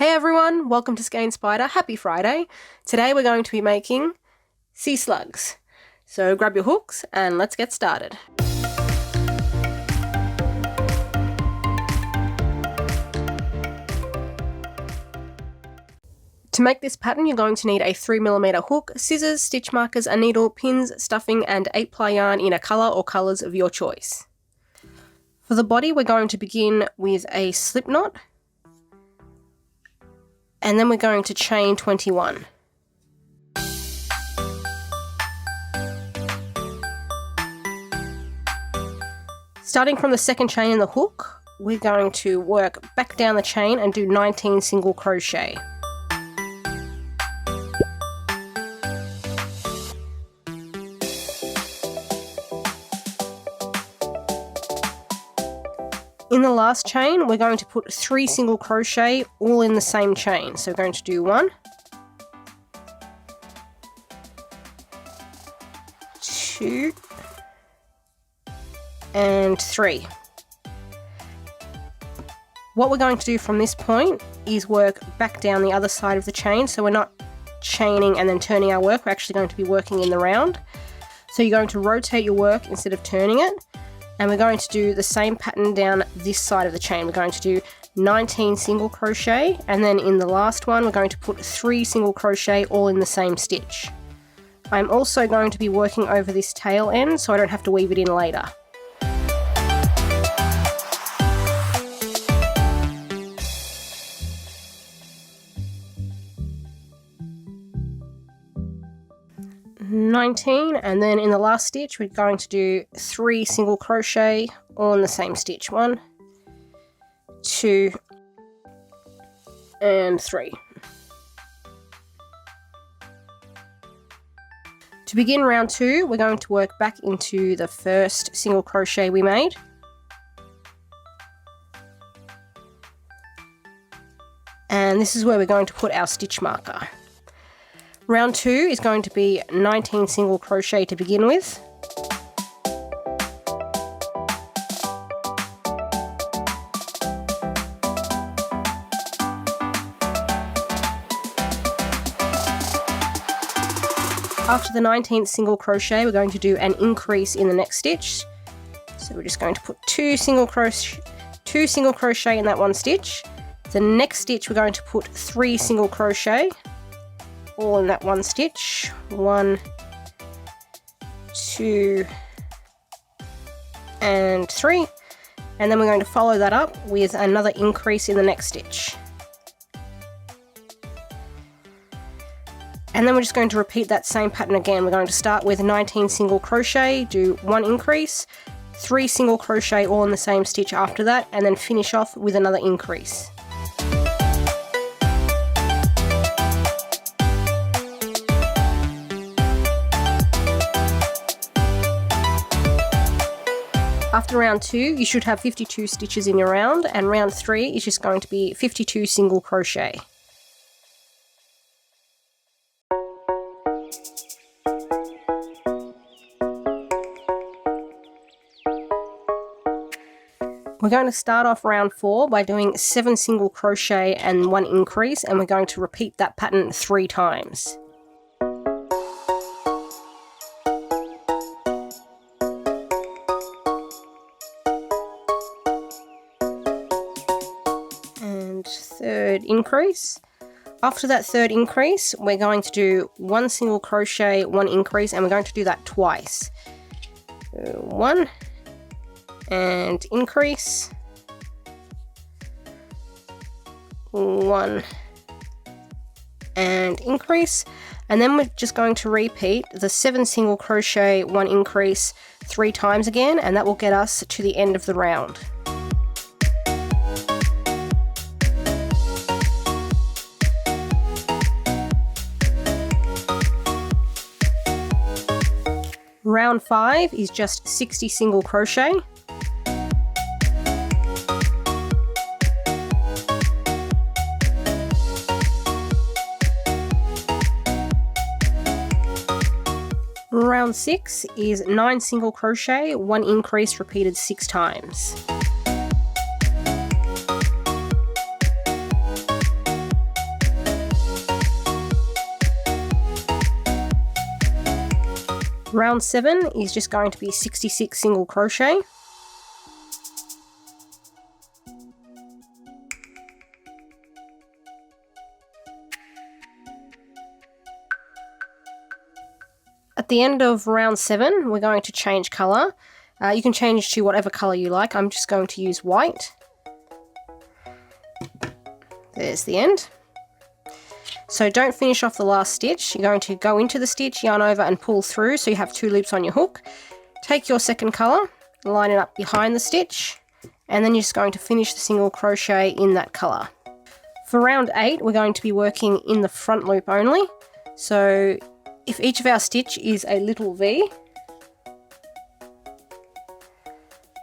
Hey everyone, welcome to Skein Spider. Happy Friday. Today we're going to be making sea slugs. So grab your hooks and let's get started. To make this pattern, you're going to need a 3mm hook, scissors, stitch markers, a needle, pins, stuffing, and 8-ply yarn in a colour or colours of your choice. For the body, we're going to begin with a slip knot, and then we're going to chain 21. Starting from the second chain in the hook, we're going to work back down the chain and do 19 single crochet. In the last chain, we're going to put 3 single crochet all in the same chain. So we're going to do 1, 2, and 3. What we're going to do from this point is work back down the other side of the chain. So we're not chaining and then turning our work. We're actually going to be working in the round. So you're going to rotate your work instead of turning it. And we're going to do the same pattern down this side of the chain. We're going to do 19 single crochet, and then in the last one we're going to put 3 single crochet all in the same stitch. I'm also going to be working over this tail end so I don't have to weave it in later. And then in the last stitch we're going to do 3 single crochet all in the same stitch. 1, 2, and 3. To begin round 2, we're going to work back into the first single crochet we made. And this is where we're going to put our stitch marker. Round 2 is going to be 19 single crochet to begin with. After the 19th single crochet, we're going to do an increase in the next stitch. So we're just going to put 2 single crochet in that one stitch. The next stitch we're going to put 3 single crochet all in that one stitch. 1, 2, and 3. And then we're going to follow that up with another increase in the next stitch. And then we're just going to repeat that same pattern again. We're going to start with 19 single crochet, do 1 increase, 3 single crochet all in the same stitch after that, and then finish off with another increase. After round 2, you should have 52 stitches in your round, and round 3 is just going to be 52 single crochet. We're going to start off round 4 by doing 7 single crochet and 1 increase, and we're going to repeat that pattern 3 times. And third increase. After that third increase, we're going to do 1 single crochet, 1 increase, and we're going to do that twice. So 1 and increase, 1 and increase, and then we're just going to repeat the 7 single crochet, 1 increase 3 times again, and that will get us to the end of the round. Round 5 is just 60 single crochet. Round 6 is 9 single crochet, 1 increase repeated 6 times. Round 7 is just going to be 66 single crochet. At the end of round 7, we're going to change colour. You can change to whatever colour you like. I'm just going to use white. There's the end. So don't finish off the last stitch. You're going to go into the stitch, yarn over and pull through so you have 2 loops on your hook. Take your second colour, line it up behind the stitch, and then you're just going to finish the single crochet in that colour. For round 8, we're going to be working in the front loop only. So if each of our stitch is a little V,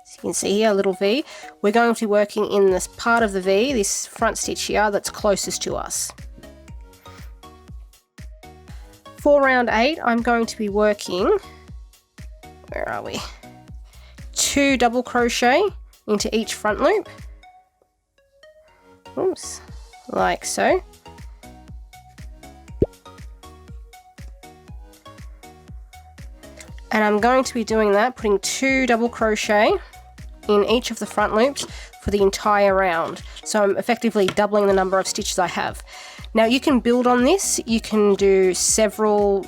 so you can see here a little V, we're going to be working in this part of the V, this front stitch here that's closest to us. For round 8, I'm going to be working, where are we? 2 double crochet into each front loop. Oops, like so. And I'm going to be doing that, putting 2 double crochet in each of the front loops for the entire round. So I'm effectively doubling the number of stitches I have. Now you can build on this. You can do several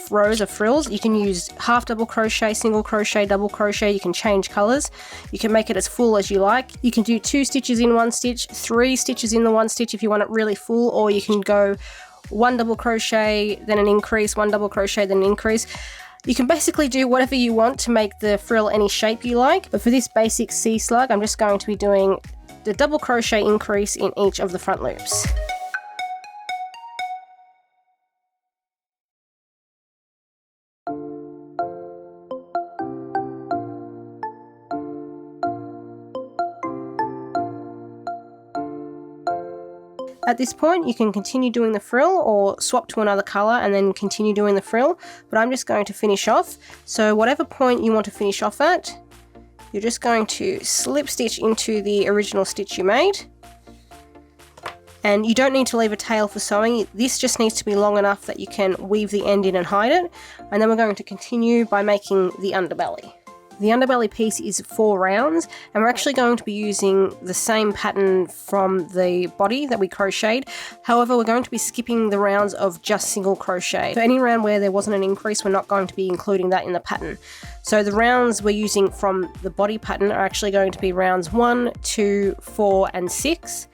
rows of frills. You can use half double crochet, single crochet, double crochet. You can change colors. You can make it as full as you like. You can do 2 stitches in one stitch, 3 stitches in the one stitch if you want it really full, or you can go 1 double crochet, then an increase, 1 double crochet, then an increase. You can basically do whatever you want to make the frill any shape you like, but for this basic sea slug, I'm just going to be doing the double crochet increase in each of the front loops. At this point, you can continue doing the frill or swap to another colour and then continue doing the frill, but I'm just going to finish off. So whatever point you want to finish off at, you're just going to slip stitch into the original stitch you made. And you don't need to leave a tail for sewing. This just needs to be long enough that you can weave the end in and hide it. And then we're going to continue by making the underbelly. The underbelly piece is 4 rounds, and we're actually going to be using the same pattern from the body that we crocheted. However, we're going to be skipping the rounds of just single crochet. So any round where there wasn't an increase, we're not going to be including that in the pattern. So the rounds we're using from the body pattern are actually going to be rounds 1, 2, 4, and 6.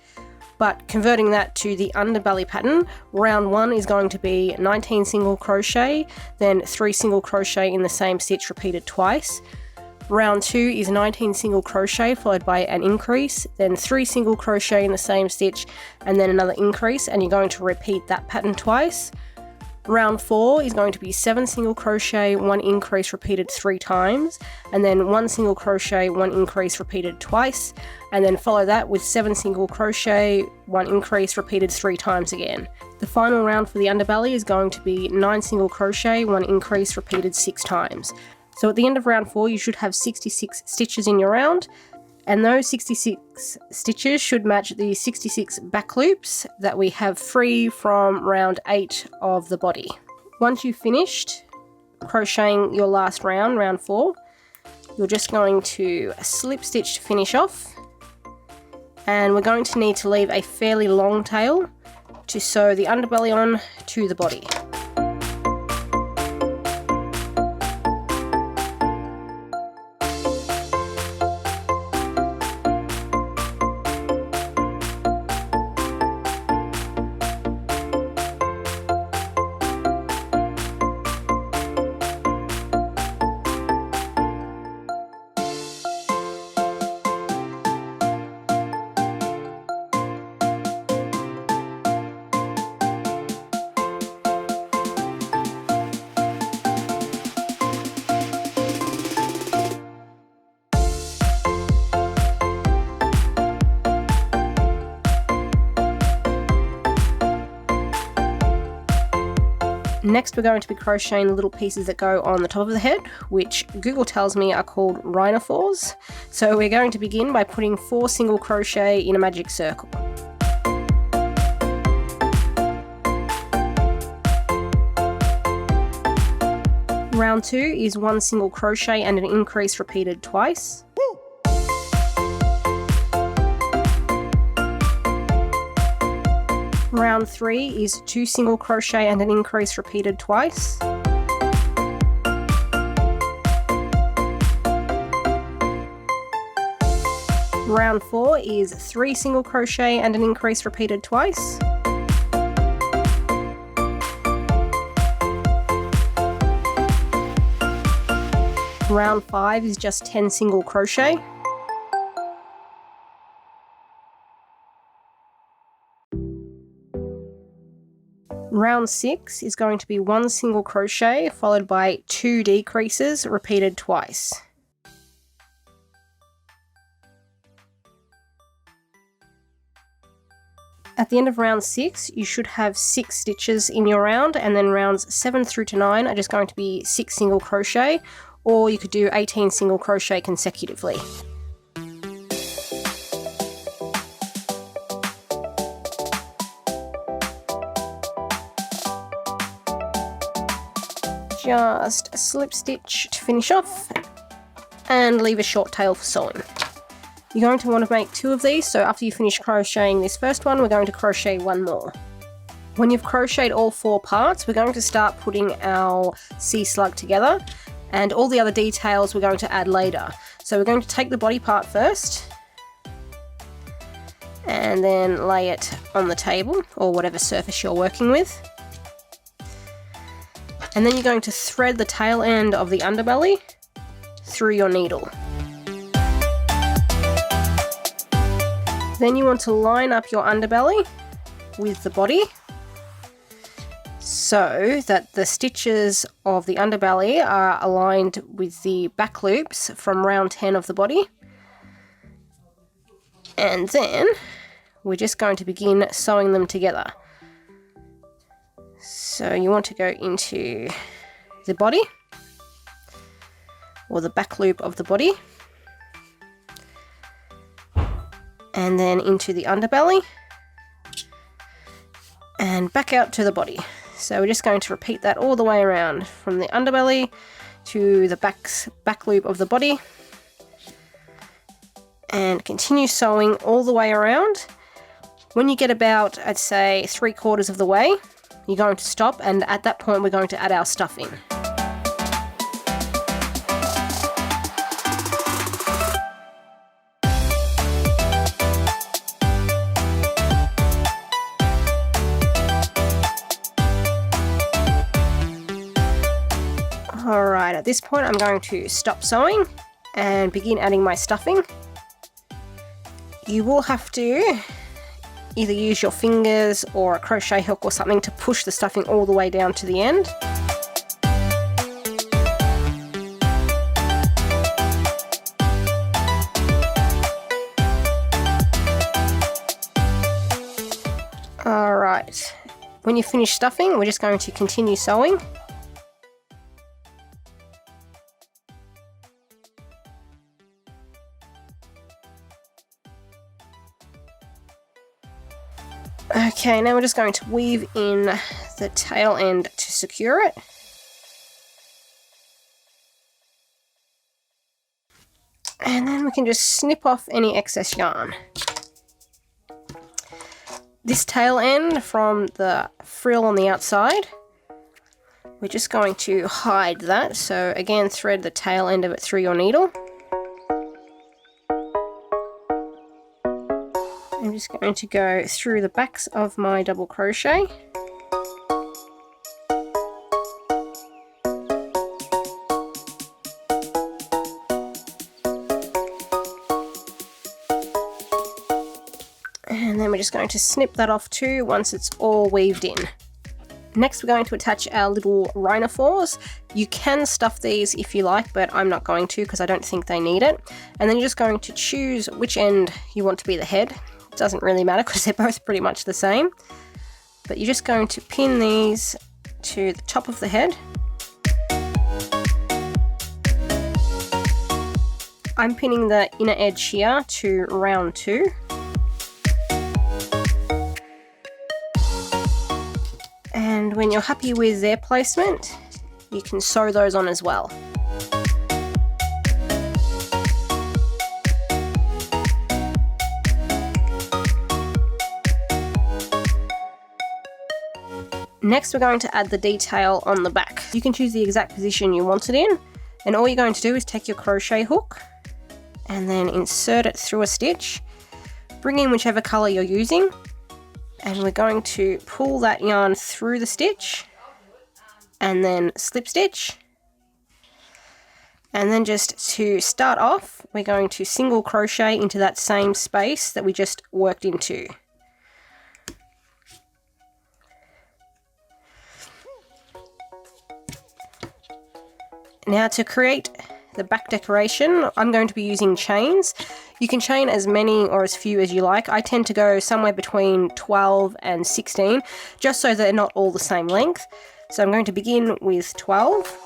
But converting that to the underbelly pattern, round 1 is going to be 19 single crochet, then 3 single crochet in the same stitch repeated twice. Round 2 is 19 single crochet followed by an increase, then 3 single crochet in the same stitch and then another increase, and you're going to repeat that pattern twice. Round 4 is going to be 7 single crochet, 1 increase repeated 3 times, and then 1 single crochet, 1 increase repeated twice, and then follow that with 7 single crochet, 1 increase repeated 3 times again. The final round for the underbelly is going to be 9 single crochet, 1 increase repeated 6 times. So at the end of round 4, you should have 66 stitches in your round, and those 66 stitches should match the 66 back loops that we have free from round 8 of the body. Once you've finished crocheting your last round, round 4, you're just going to slip stitch to finish off, and we're going to need to leave a fairly long tail to sew the underbelly on to the body. Next, we're going to be crocheting the little pieces that go on the top of the head, which Google tells me are called Rhinophores. So we're going to begin by putting 4 single crochet in a magic circle. Round 2 is 1 single crochet and an increase repeated twice. Round 3 is 2 single crochet and an increase repeated twice. Round 4 is 3 single crochet and an increase repeated twice. Round 5 is just 10 single crochet. Round 6 is going to be 1 single crochet followed by 2 decreases repeated twice. At the end of round 6, you should have 6 stitches in your round, and then rounds 7 through to 9 are just going to be 6 single crochet, or you could do 18 single crochet consecutively. Just a slip stitch to finish off, and leave a short tail for sewing. You're going to want to make 2 of these, so after you finish crocheting this first one, we're going to crochet 1 more. When you've crocheted all 4 parts, we're going to start putting our sea slug together, and all the other details we're going to add later. So we're going to take the body part first, and then lay it on the table, or whatever surface you're working with. And then you're going to thread the tail end of the underbelly through your needle. Then you want to line up your underbelly with the body so that the stitches of the underbelly are aligned with the back loops from round 10 of the body. And then we're just going to begin sewing them together. So you want to go into the body, or the back loop of the body, and then into the underbelly, and back out to the body. So we're just going to repeat that all the way around, from the underbelly to the back loop of the body, and continue sewing all the way around. When you get about, I'd say, 3/4 of the way, you're going to stop, and at that point we're going to add our stuffing. Alright, at this point I'm going to stop sewing and begin adding my stuffing. You will have to either use your fingers or a crochet hook or something to push the stuffing all the way down to the end. Alright, when you finish stuffing, we're just going to continue sewing. Okay, now we're just going to weave in the tail end to secure it. And then we can just snip off any excess yarn. This tail end from the frill on the outside, we're just going to hide that. So again, thread the tail end of it through your needle. I'm just going to go through the backs of my double crochet. And then we're just going to snip that off too once it's all weaved in. Next we're going to attach our little rhinophores. You can stuff these if you like, but I'm not going to because I don't think they need it. And then you're just going to choose which end you want to be the head. It doesn't really matter because they're both pretty much the same. But you're just going to pin these to the top of the head. I'm pinning the inner edge here to round 2. And when you're happy with their placement, you can sew those on as well. Next, we're going to add the detail on the back. You can choose the exact position you want it in, and all you're going to do is take your crochet hook and then insert it through a stitch, bring in whichever color you're using, and we're going to pull that yarn through the stitch and then slip stitch. And then just to start off, we're going to single crochet into that same space that we just worked into. Now to create the back decoration, I'm going to be using chains. You can chain as many or as few as you like. I tend to go somewhere between 12 and 16, just so they're not all the same length. So I'm going to begin with 12.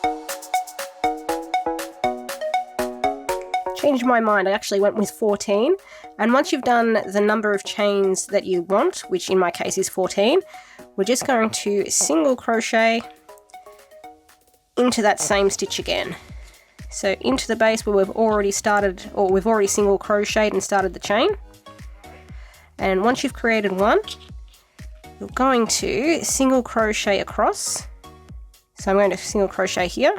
Changed my mind, I actually went with 14. And once you've done the number of chains that you want, which in my case is 14, we're just going to single crochet into that same stitch again. So into the base where we've already started, or we've already single crocheted and started the chain. And once you've created one, you're going to single crochet across. So I'm going to single crochet here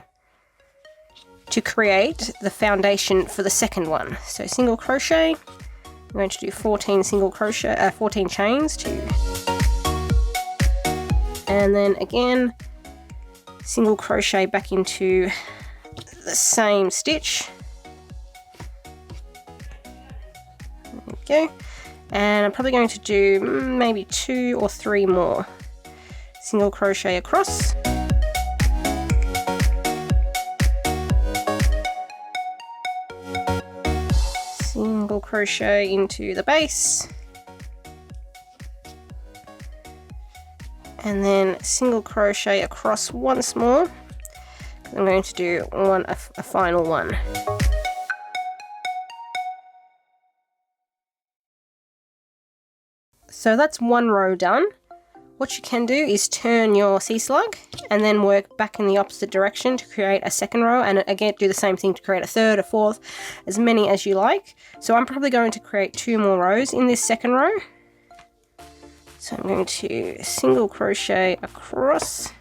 to create the foundation for the second one. So single crochet, I'm going to do 14 14 chains, and then again single crochet back into the same stitch. There we go. And I'm probably going to do maybe 2 or 3 more. Single crochet across. Single crochet into the base. And then single crochet across once more. I'm going to do a final one. So that's one row done. What you can do is turn your sea slug and then work back in the opposite direction to create a second row, and again do the same thing to create a third, a fourth, as many as you like. So I'm probably going to create 2 more rows in this second row. So I'm going to single crochet across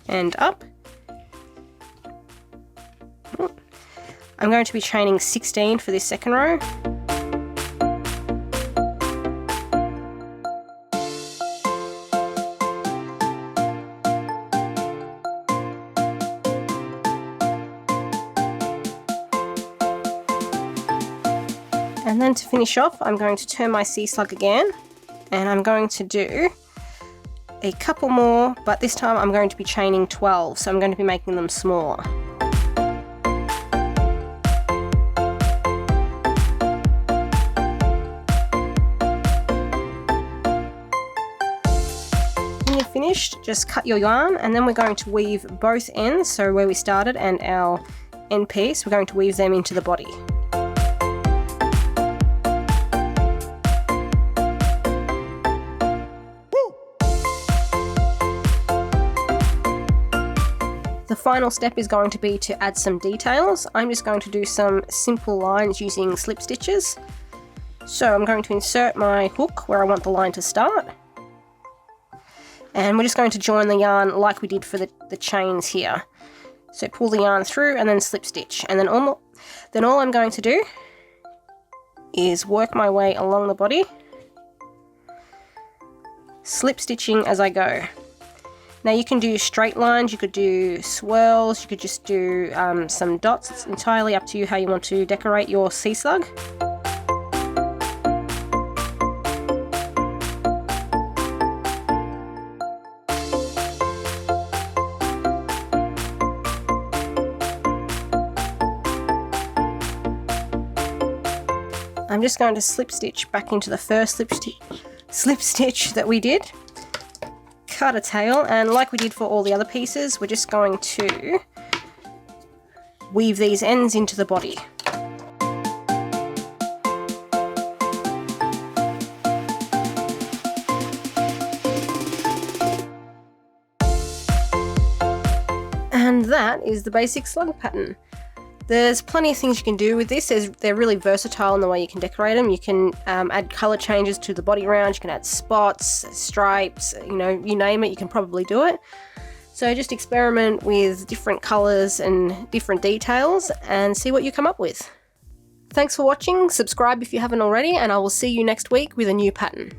and up. I'm going to be chaining 16 for this second row. And then to finish off, I'm going to turn my sea slug again, and I'm going to do a couple more, but this time I'm going to be chaining 12, so I'm going to be making them smaller. When you're finished, just cut your yarn, and then we're going to weave both ends, so where we started and our end piece, we're going to weave them into the body. The final step is going to be to add some details. I'm just going to do some simple lines using slip stitches. So I'm going to insert my hook where I want the line to start. And we're just going to join the yarn like we did for the chains here. So pull the yarn through and then slip stitch. And then all I'm going to do is work my way along the body, slip stitching as I go. Now you can do straight lines, you could do swirls, you could just do some dots. It's entirely up to you how you want to decorate your sea slug. I'm just going to slip stitch back into the first slip stitch that we did. Cut a tail, and like we did for all the other pieces, we're just going to weave these ends into the body. And And that is the basic slug pattern. There's plenty of things you can do with this. They're really versatile in the way you can decorate them. You can add color changes to the body round, you can add spots, stripes, you know, you name it, you can probably do it. So just experiment with different colors and different details and see what you come up with. Thanks for watching, subscribe if you haven't already, and I will see you next week with a new pattern.